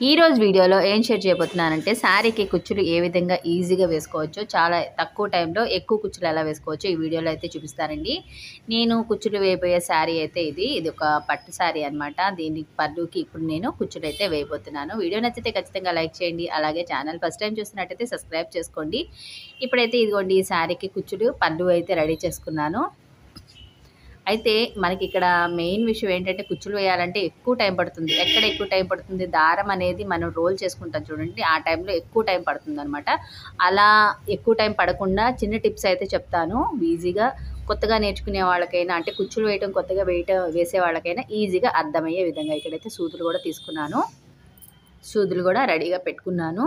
ఈ రోజు వీడియోలో ఏం షేర్ చేయబోతున్నానంటే శారీకి కుచ్చులు ఏ విధంగా ఈజీగా వేసుకోవచ్చో, చాలా తక్కువ టైంలో ఎక్కువ కుచ్చులు ఎలా వేసుకోవచ్చో ఈ వీడియోలో అయితే చూపిస్తానండి. నేను కుచ్చులు వేయబోయే శారీ అయితే ఇది ఒక పట్టు శారీ అనమాట. దీని పళ్ళుకి ఇప్పుడు నేను కుచ్చులు అయితే వేయబోతున్నాను. వీడియో నచ్చితే ఖచ్చితంగా లైక్ చేయండి. అలాగే ఛానల్ ఫస్ట్ టైం చూస్తున్నట్టయితే సబ్స్క్రైబ్ చేసుకోండి. ఇప్పుడైతే ఇదిగోండి ఈ శారీకి కుచ్చులు పళ్ళు అయితే రెడీ చేసుకున్నాను. అయితే మనకి ఇక్కడ మెయిన్ విషయం ఏంటంటే కుచ్చులు వేయాలంటే ఎక్కువ టైం పడుతుంది. ఎక్కడ ఎక్కువ టైం పడుతుంది, దారం అనేది మనం రోల్ చేసుకుంటాం చూడండి, ఆ టైంలో ఎక్కువ టైం పడుతుంది అనమాట. అలా ఎక్కువ టైం పడకుండా చిన్న టిప్స్ అయితే చెప్తాను. ఈజీగా కొత్తగా నేర్చుకునే వాళ్ళకైనా, అంటే కుచ్చులు వేయటం కొత్తగా వేసే వాళ్ళకైనా ఈజీగా అర్థమయ్యే విధంగా. ఇక్కడైతే సూదులు కూడా తీసుకున్నాను, సూదులు కూడా రెడీగా పెట్టుకున్నాను.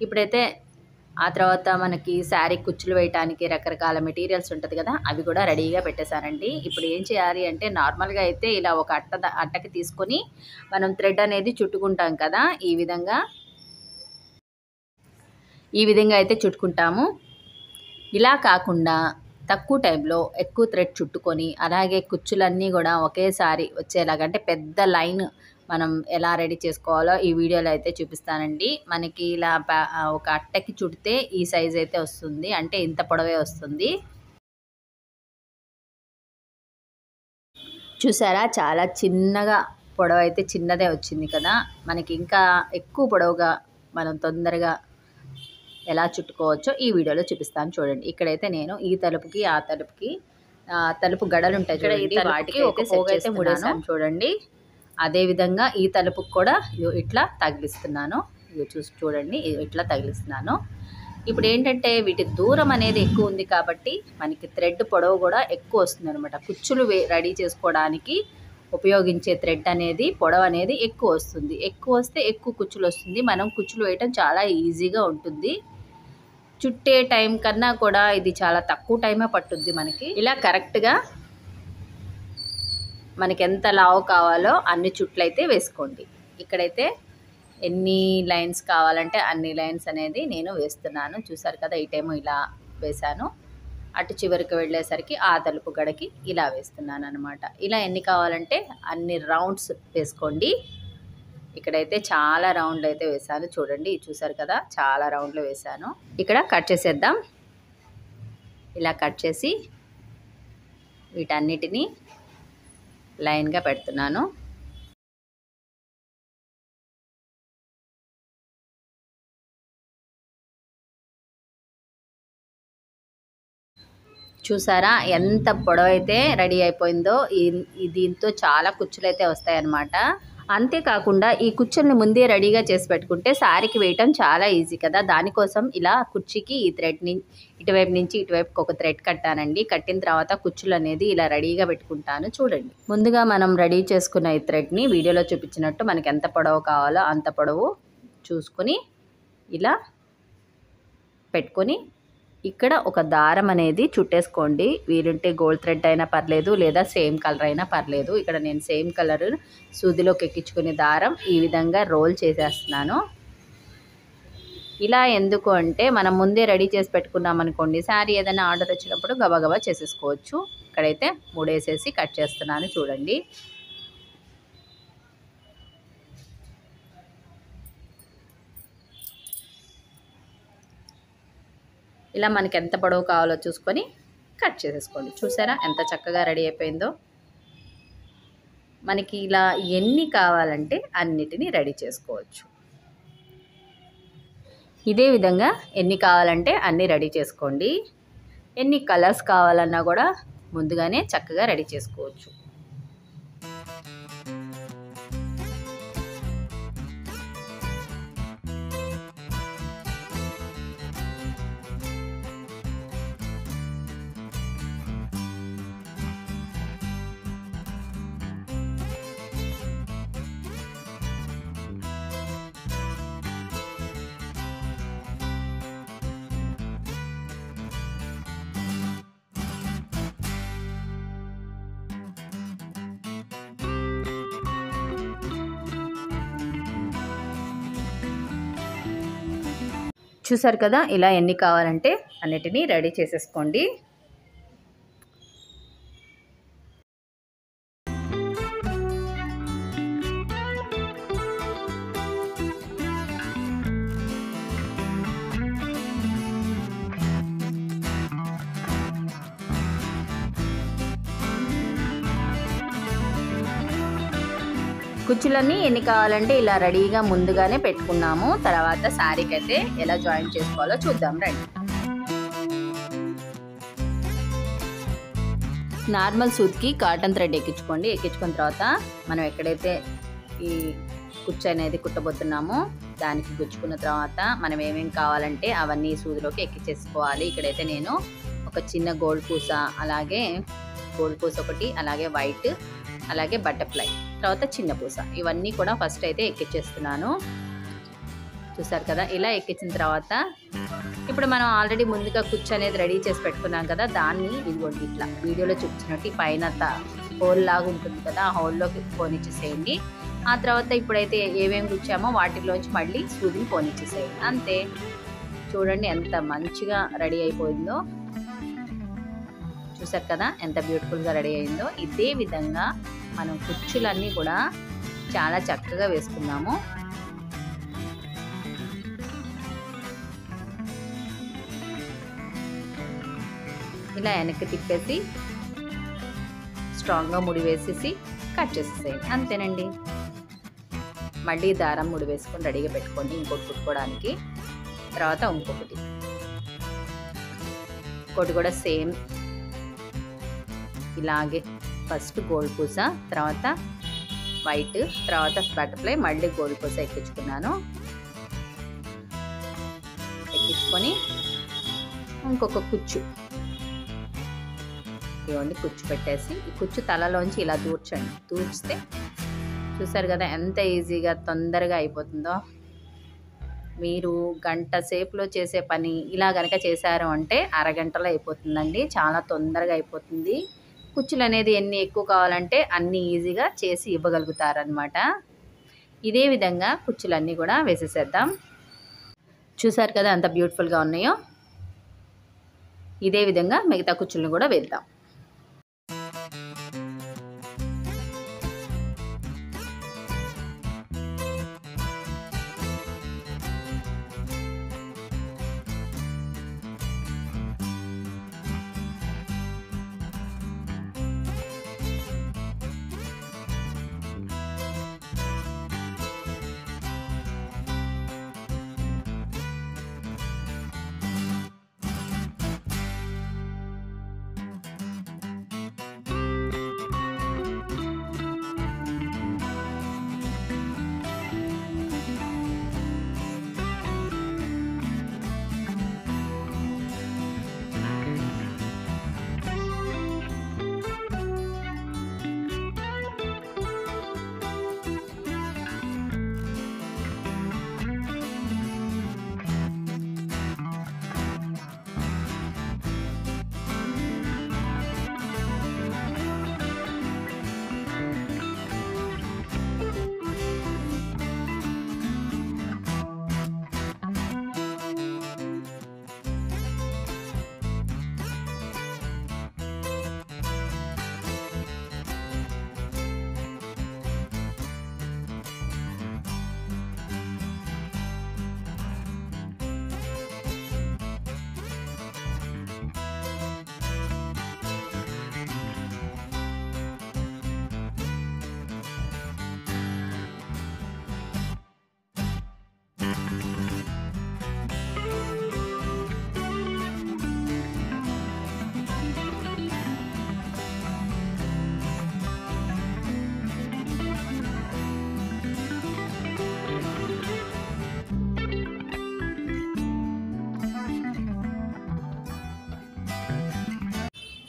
ఇప్పుడైతే ఆ తర్వాత మనకి శారీ కుచ్చులు వేయటానికి రకరకాల మెటీరియల్స్ ఉంటుంది కదా, అవి కూడా రెడీగా పెట్టేశానండి. ఇప్పుడు ఏం చేయాలి అంటే, నార్మల్గా అయితే ఇలా ఒక అట్టకి తీసుకొని మనం థ్రెడ్ అనేది చుట్టుకుంటాం కదా, ఈ విధంగా అయితే చుట్టుకుంటాము. ఇలా కాకుండా తక్కువ టైంలో ఎక్కువ థ్రెడ్ చుట్టుకొని, అలాగే కుచ్చులన్నీ కూడా ఒకేసారి వచ్చేలాగా, అంటే పెద్ద లైన్ మనం ఎలా రెడీ చేసుకోవాలో ఈ వీడియోలో అయితే చూపిస్తానండి. మనకి ఇలా ఒక అట్టకి చుడితే ఈ సైజ్ అయితే వస్తుంది, అంటే ఇంత పొడవే వస్తుంది. చూసారా, చాలా చిన్నగా పొడవ అయితే చిన్నదే వచ్చింది కదా. మనకి ఇంకా ఎక్కువ పొడవుగా మనం తొందరగా ఎలా చుట్టుకోవచ్చో ఈ వీడియోలో చూపిస్తాను చూడండి. ఇక్కడైతే నేను ఈ తలుపుకి ఆ తలుపుకి తలుపు గడలు ఉంటాయి చూడండి, వాటికి ఒక పోగు అయితే ముడేసాను చూడండి. అదేవిధంగా ఈ తలుపుకి కూడా ఇట్లా తగిలిస్తున్నాను. చూడండి, ఇట్లా తగిలిస్తున్నాను. ఇప్పుడు ఏంటంటే వీటి దూరం అనేది ఎక్కువ ఉంది కాబట్టి మనకి థ్రెడ్ పొడవు కూడా ఎక్కువ వస్తుంది అనమాట. కుచ్చులు రెడీ చేసుకోవడానికి ఉపయోగించే థ్రెడ్ అనేది పొడవు అనేది ఎక్కువ వస్తుంది. ఎక్కువ వస్తే ఎక్కువ కుచ్చులు వస్తుంది. మనం కుచ్చులు వేయటం చాలా ఈజీగా ఉంటుంది. చుట్టే టైం కన్నా కూడా ఇది చాలా తక్కువ టైమే పట్టుద్ది మనకి. ఇలా కరెక్ట్గా మనకి ఎంత లావు కావాలో అన్ని చుట్లు అయితే వేసుకోండి. ఇక్కడైతే ఎన్ని లైన్స్ కావాలంటే అన్ని లైన్స్ అనేది నేను వేస్తున్నాను. చూసారు కదా, ఈ టైము ఇలా వేశాను. అటు చివరికి వెళ్ళేసరికి ఆ తలుపు గడకి ఇలా వేస్తున్నాను అనమాట. ఇలా ఎన్ని కావాలంటే అన్ని రౌండ్స్ వేసుకోండి. ఇక్కడైతే చాలా రౌండ్లు అయితే వేశాను చూడండి. చూసారు కదా, చాలా రౌండ్లు వేశాను. ఇక్కడ కట్ చేసేద్దాం. ఇలా కట్ చేసి వీటన్నిటినీ లైన్గా పెడుతున్నాను. చూసారా ఎంత పొడవైతే రెడీ అయిపోయిందో. దీంతో చాలా కుచ్చులు అయితే వస్తాయన్నమాట. అంతేకాకుండా ఈ కుచ్చుల్ని ముందే రెడీగా చేసి పెట్టుకుంటే శారీకి వేయటం చాలా ఈజీ కదా. దానికోసం ఇలా కుర్చీకి ఈ థ్రెడ్ని ఇటువైపు నుంచి ఇటువైపుకి ఒక థ్రెడ్ కట్టానండి. కట్టిన తర్వాత కుచ్చులు అనేది ఇలా రెడీగా పెట్టుకుంటాను చూడండి. ముందుగా మనం రెడీ చేసుకున్న ఈ థ్రెడ్ని వీడియోలో చూపించినట్టు మనకి ఎంత పొడవు కావాలో అంత పొడవు చూసుకొని ఇలా పెట్టుకొని ఇక్కడ ఒక దారం అనేది చుట్టేసుకోండి. వీలుంటే గోల్డ్ థ్రెడ్ అయినా పర్లేదు, లేదా సేమ్ కలర్ అయినా పర్లేదు. ఇక్కడ నేను సేమ్ కలర్ సూదిలోకి ఎక్కించుకునే దారం ఈ విధంగా రోల్ చేసేస్తున్నాను. ఇలా ఎందుకు అంటే, మనం ముందే రెడీ చేసి పెట్టుకున్నాం అనుకోండి, శారీ ఏదైనా ఆర్డర్ వచ్చినప్పుడు గబగబా చేసేసుకోవచ్చు. ఇక్కడైతే మూడేసేసి కట్ చేస్తున్నాను చూడండి. ఇలా మనకి ఎంత పొడవు కావాలో చూసుకొని కట్ చేసేసుకోండి. చూసారా ఎంత చక్కగా రెడీ అయిపోయిందో. మనకి ఇలా ఎన్ని కావాలంటే అన్నిటినీ రెడీ చేసుకోవచ్చు. ఇదే విధంగా ఎన్ని కావాలంటే అన్నీ రెడీ చేసుకోండి. ఎన్ని కలర్స్ కావాలన్నా కూడా ముందుగానే చక్కగా రెడీ చేసుకోవచ్చు. చూసారు కదా, ఇలా ఎన్ని కావాలంటే అన్నిటినీ రెడీ చేసేసుకోండి. కుచ్చులన్నీ ఎన్ని కావాలంటే ఇలా రెడీగా ముందుగానే పెట్టుకున్నాము. తర్వాత శారీకి అయితే ఎలా జాయిన్ చేసుకోవాలో చూద్దాం రండి. నార్మల్ సూత్కి కాటన్ థ్రెడ్ ఎక్కించుకోండి. ఎక్కించుకున్న తర్వాత మనం ఎక్కడైతే ఈ కుచ్చు అనేది కుట్టబోతున్నామో దానికి గుచ్చుకున్న తర్వాత మనం ఏమేమి కావాలంటే అవన్నీ సూదిలోకి ఎక్కించేసుకోవాలి. ఇక్కడైతే నేను ఒక చిన్న గోల్డ్ పూస, అలాగే గోల్డ్ పూస ఒకటి, అలాగే వైట్, అలాగే బటర్ఫ్లై, తర్వాత చిన్న పూస, ఇవన్నీ కూడా ఫస్ట్ అయితే ఎక్కించేస్తున్నాను. చూసారు కదా, ఇలా ఎక్కించిన తర్వాత ఇప్పుడు మనం ఆల్రెడీ ముందుగా కుచ్చు అనేది రెడీ చేసి పెట్టుకున్నాం కదా, దాన్ని ఇదిగోండి ఇట్లా వీడియోలో చూపించినట్టు పైన హోల్ లాగా ఉంటుంది కదా, ఆ హోల్లోకి పోనిచ్చేసేయండి. ఆ తర్వాత ఇప్పుడైతే ఏమేమి గుచ్చామో వాటిలోంచి మళ్ళీ సూదిని పోనిచ్చేసేయండి. అంతే. చూడండి ఎంత మంచిగా రెడీ అయిపోయిందో. చూసారు కదా ఎంత బ్యూటిఫుల్గా రెడీ అయిందో. ఇదే విధంగా మనం కుచ్చులన్నీ కూడా చాలా చక్కగా వేసుకున్నాము. ఇలా వెనక్కి తిప్పేసి స్ట్రాంగ్గా ముడి వేసేసి కట్ చేసేసేయండి. అంతేనండి. మళ్ళీ దారం ముడి వేసుకొని రెడీగా పెట్టుకోండి ఇంకోటి కుట్టుకోవడానికి. తర్వాత ఇంకొకటి కూడా సేమ్ ఇలాగే ఫస్ట్ గోల్డ్ పూస, తర్వాత వైట్, తర్వాత బటర్ఫ్లై, మళ్ళీ గోల్డ్ పూస ఎక్కించుకున్నాను. ఎక్కించుకొని ఇంకొక కుచ్చు ఇవ్వండి, కుచ్చు పెట్టేసి ఈ కుచ్చు తలలోంచి ఇలా దూర్చండి. దూర్చితే చూసారు కదా ఎంత ఈజీగా తొందరగా అయిపోతుందో. మీరు గంట సేపులో చేసే పని ఇలా కనుక చేశారు అంటే అరగంటలో అయిపోతుందండి. చాలా తొందరగా అయిపోతుంది. కుచ్చులు అనేది ఎన్ని ఎక్కువ కావాలంటే అన్ని ఈజీగా చేసి ఇవ్వగలుగుతారనమాట. ఇదే విధంగా కుచ్చులన్నీ కూడా వేసేసేద్దాం. చూసారు కదా ఎంత బ్యూటిఫుల్గా ఉన్నాయో. ఇదే విధంగా మిగతా కుచ్చులను కూడా వేద్దాం.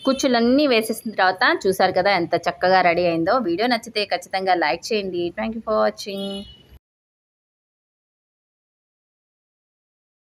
కుచ్చులన్నీ వేసేసిన తర్వాత చూసారు కదా ఎంత చక్కగా రెడీ అయిందో. వీడియో నచ్చితే ఖచ్చితంగా లైక్ చేయండి. Thank you for watching.